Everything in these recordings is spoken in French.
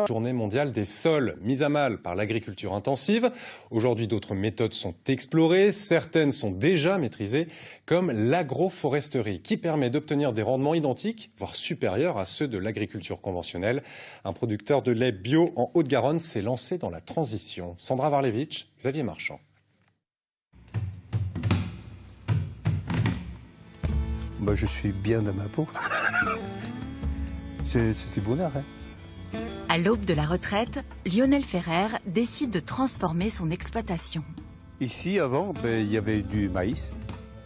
Journée mondiale des sols, mise à mal par l'agriculture intensive. Aujourd'hui, d'autres méthodes sont explorées. Certaines sont déjà maîtrisées, comme l'agroforesterie, qui permet d'obtenir des rendements identiques, voire supérieurs à ceux de l'agriculture conventionnelle. Un producteur de lait bio en Haute-Garonne s'est lancé dans la transition. Sandra Varlevitch, Xavier Marchand. Je suis bien dans ma peau. C'est du bonheur, hein. À l'aube de la retraite, Lionel Ferrer décide de transformer son exploitation. Ici, avant, il y avait du maïs.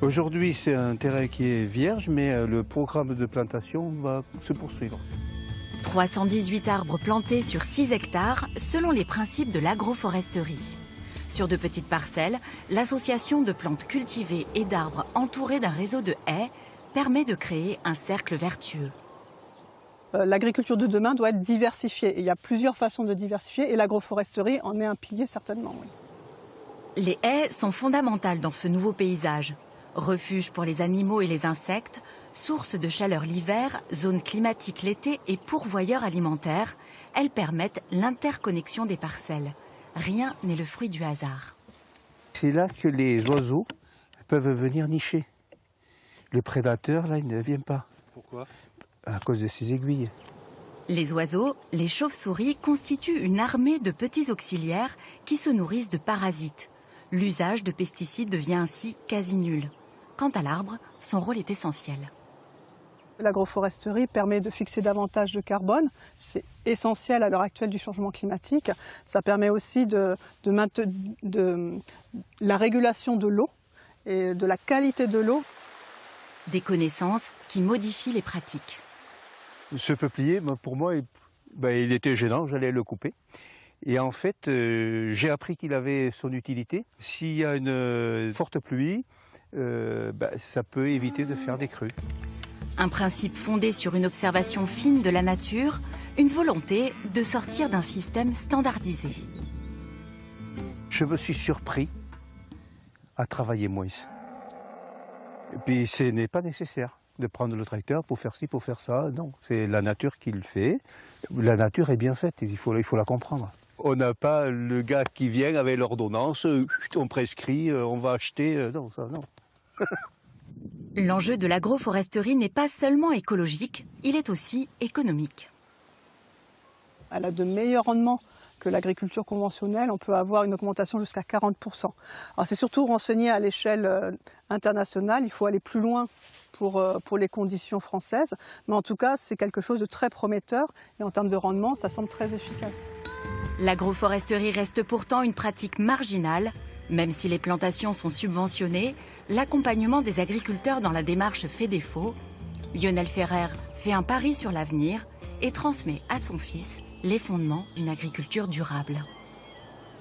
Aujourd'hui, c'est un terrain qui est vierge, mais le programme de plantation va se poursuivre. 318 arbres plantés sur 6 hectares, selon les principes de l'agroforesterie. Sur de petites parcelles, l'association de plantes cultivées et d'arbres entourés d'un réseau de haies permet de créer un cercle vertueux. L'agriculture de demain doit être diversifiée. Et il y a plusieurs façons de diversifier et l'agroforesterie en est un pilier certainement. Oui. Les haies sont fondamentales dans ce nouveau paysage. Refuge pour les animaux et les insectes, source de chaleur l'hiver, zone climatique l'été et pourvoyeur alimentaire, elles permettent l'interconnexion des parcelles. Rien n'est le fruit du hasard. C'est là que les oiseaux peuvent venir nicher. Le prédateur, là, il ne vient pas. Pourquoi ? À cause de ces aiguilles. Les oiseaux, les chauves-souris, constituent une armée de petits auxiliaires qui se nourrissent de parasites. L'usage de pesticides devient ainsi quasi nul. Quant à l'arbre, son rôle est essentiel. L'agroforesterie permet de fixer davantage de carbone. C'est essentiel à l'heure actuelle du changement climatique. Ça permet aussi de la régulation de l'eau et de la qualité de l'eau. Des connaissances qui modifient les pratiques. Ce peuplier, pour moi, il était gênant, j'allais le couper. Et en fait, j'ai appris qu'il avait son utilité. S'il y a une forte pluie, ça peut éviter de faire des crues. Un principe fondé sur une observation fine de la nature, une volonté de sortir d'un système standardisé. Je me suis surpris à travailler moins. Et puis ce n'est pas nécessaire de prendre le tracteur pour faire ci, pour faire ça. Non, c'est la nature qui le fait. La nature est bien faite, il faut la comprendre. On n'a pas le gars qui vient avec l'ordonnance, on prescrit, on va acheter. Non, ça non. L'enjeu de l'agroforesterie n'est pas seulement écologique, il est aussi économique. Elle a de meilleurs rendements que l'agriculture conventionnelle. On peut avoir une augmentation jusqu'à 40%. Alors c'est surtout renseigné à l'échelle internationale. Il faut aller plus loin pour les conditions françaises. Mais en tout cas, c'est quelque chose de très prometteur. Et en termes de rendement, ça semble très efficace. L'agroforesterie reste pourtant une pratique marginale. Même si les plantations sont subventionnées, l'accompagnement des agriculteurs dans la démarche fait défaut. Lionel Ferrer fait un pari sur l'avenir et transmet à son fils les fondements d'une agriculture durable.